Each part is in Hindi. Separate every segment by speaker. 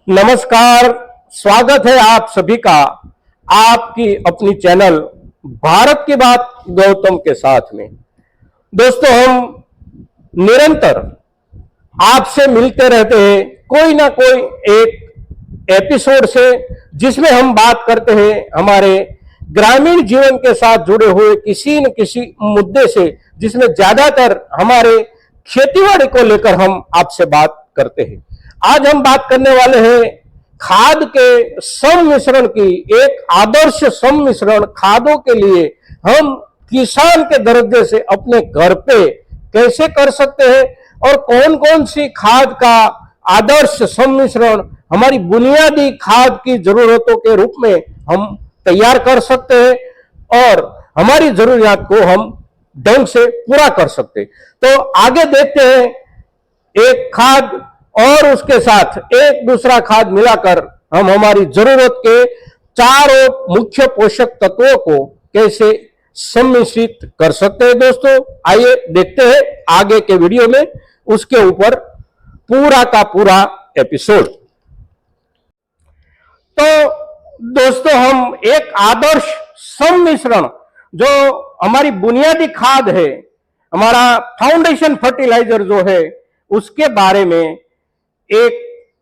Speaker 1: नमस्कार, स्वागत है आप सभी का आपकी अपनी चैनल भारत की बात गौतम के साथ में। दोस्तों, हम निरंतर आपसे मिलते रहते हैं कोई ना कोई एक एपिसोड से, जिसमें हम बात करते हैं हमारे ग्रामीण जीवन के साथ जुड़े हुए किसी न किसी मुद्दे से, जिसमें ज्यादातर हमारे खेतीबाड़ी को लेकर हम आपसे बात करते हैं। आज हम बात करने वाले हैं खाद के सम्मिश्रण की, एक आदर्श सम्मिश्रण खादों के लिए हम किसान के दर्जे से अपने घर पे कैसे कर सकते हैं और कौन कौन सी खाद का आदर्श सम्मिश्रण हमारी बुनियादी खाद की जरूरतों के रूप में हम तैयार कर सकते हैं और हमारी जरूरियात को हम ढंग से पूरा कर सकते हैं। तो आगे देखते हैं, एक खाद और उसके साथ एक दूसरा खाद मिलाकर हम हमारी जरूरत के चारों मुख्य पोषक तत्वों को कैसे सम्मिश्रित कर सकते हैं। दोस्तों, आइए देखते हैं आगे के वीडियो में उसके ऊपर पूरा का पूरा एपिसोड। तो दोस्तों, हम एक आदर्श सम्मिश्रण जो हमारी बुनियादी खाद है, हमारा फाउंडेशन फर्टिलाइजर जो है, उसके बारे में एक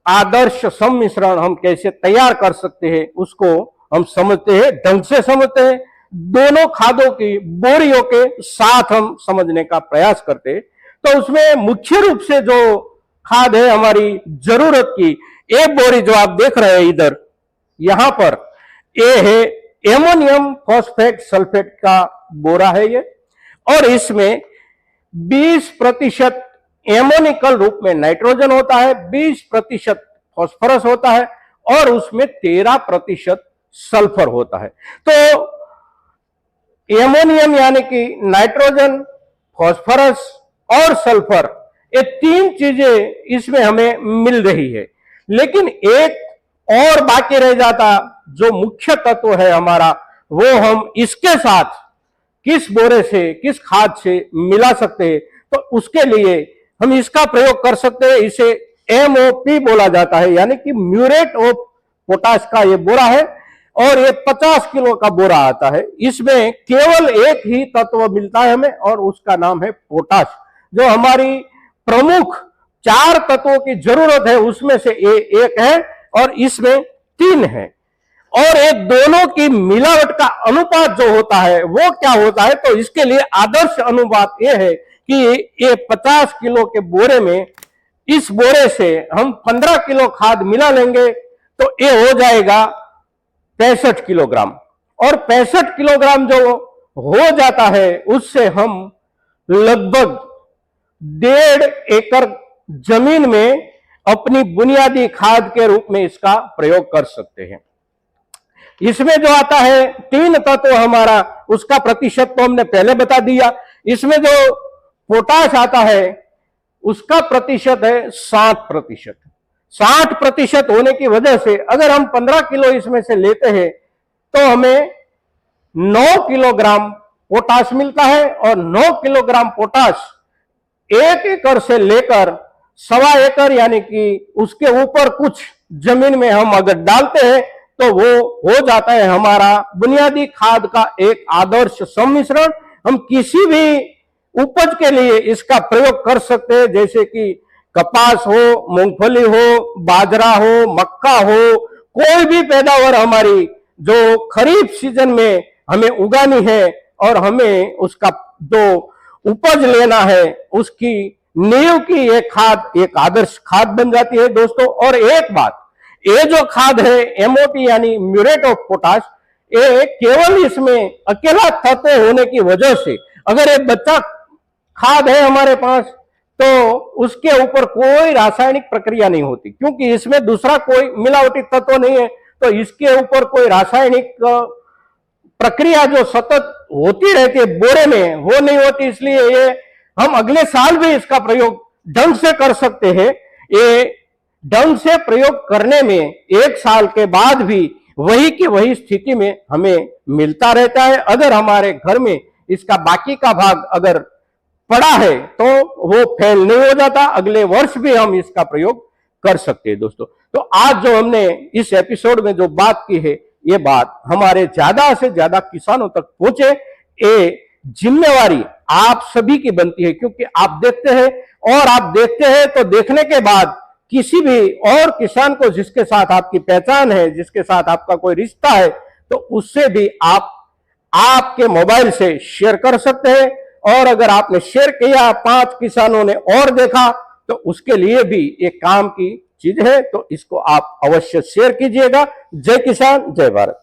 Speaker 1: आदर्श सम्मिश्रण हम कैसे तैयार कर सकते हैं उसको हम समझते हैं, ढंग से समझते हैं। दोनों खादों की बोरियों के साथ हम समझने का प्रयास करते हैं। तो उसमें मुख्य रूप से जो खाद है हमारी जरूरत की, एक बोरी जो आप देख रहे हैं इधर, यहां पर ये है एमोनियम फॉस्फेट सल्फेट का बोरा है ये, और इसमें 20% एमोनिकल रूप में नाइट्रोजन होता है, 20% फास्फोरस होता है और उसमें 13% सल्फर होता है। तो एमोनियम यानी कि नाइट्रोजन, फास्फोरस और सल्फर, ये तीन चीजें इसमें हमें मिल रही है। लेकिन एक और बाकी रह जाता जो मुख्य तत्व है हमारा, वो हम इसके साथ किस बोरे से, किस खाद से मिला सकते हैं। तो उसके लिए हम इसका प्रयोग कर सकते हैं। इसे MOP बोला जाता है, यानी कि म्यूरेट ऑफ पोटाश का ये बोरा है और ये 50 किलो का बोरा आता है। इसमें केवल एक ही तत्व मिलता है हमें और उसका नाम है पोटाश, जो हमारी प्रमुख 4 तत्वों की जरूरत है उसमें से एक है और इसमें 3 है। और ये दोनों की मिलावट का अनुपात जो होता है वो क्या होता है, तो इसके लिए आदर्श अनुपात ये है कि ये 50 किलो के बोरे में, इस बोरे से हम 15 किलो खाद मिला लेंगे तो ये हो जाएगा 65 किलोग्राम। और 65 किलोग्राम जो हो जाता है उससे हम लगभग 1.5 एकड़ जमीन में अपनी बुनियादी खाद के रूप में इसका प्रयोग कर सकते हैं। इसमें जो आता है 3 तत्व हमारा, उसका प्रतिशत तो हमने पहले बता दिया। इसमें जो पोटाश आता है उसका प्रतिशत है 60%। 60% होने की वजह से अगर हम 15 किलो इसमें से लेते हैं तो हमें 9 किलोग्राम पोटाश मिलता है। और 9 किलोग्राम पोटाश 1 एकड़ से लेकर 1.25 एकड़ यानी कि उसके ऊपर कुछ जमीन में हम अगर डालते हैं तो वो हो जाता है हमारा बुनियादी खाद का एक आदर्श सम्मिश्रण। हम किसी भी उपज के लिए इसका प्रयोग कर सकते हैं, जैसे कि कपास हो, मूंगफली हो, बाजरा हो, मक्का हो, कोई भी पैदावार हमारी जो खरीफ सीजन में हमें उगानी है और हमें उसका जो उपज लेना है, उसकी नींव की ये खाद एक आदर्श खाद बन जाती है। दोस्तों, और एक बात, ये जो खाद है MOP यानी म्यूरेट ऑफ पोटाश, ये केवल इसमें अकेला तत्व होने की वजह से, अगर एक बच्चा खाद है हमारे पास तो उसके ऊपर कोई रासायनिक प्रक्रिया नहीं होती, क्योंकि इसमें दूसरा कोई मिलावटी तत्व नहीं है। तो इसके ऊपर कोई रासायनिक प्रक्रिया जो सतत होती रहती है बोरे में, वो नहीं होती। इसलिए ये हम अगले साल भी इसका प्रयोग ढंग से कर सकते हैं। ये ढंग से प्रयोग करने में 1 साल के बाद भी वही की वही स्थिति में हमें मिलता रहता है। अगर हमारे घर में इसका बाकी का भाग अगर पड़ा है तो वो फेल नहीं हो जाता, अगले वर्ष भी हम इसका प्रयोग कर सकते हैं दोस्तों। तो आज जो हमने इस एपिसोड में जो बात की है, ये बात हमारे ज्यादा से ज्यादा किसानों तक पहुंचे, ये जिम्मेवारी आप सभी की बनती है। क्योंकि आप देखते हैं, और आप देखते हैं तो देखने के बाद किसी भी और किसान को जिसके साथ आपकी पहचान है, जिसके साथ आपका कोई रिश्ता है, तो उससे भी आप आपके मोबाइल से शेयर कर सकते हैं। और अगर आपने शेयर किया, 5 किसानों ने और देखा, तो उसके लिए भी एक काम की चीज है। तो इसको आप अवश्य शेयर कीजिएगा। जय किसान, जय भारत।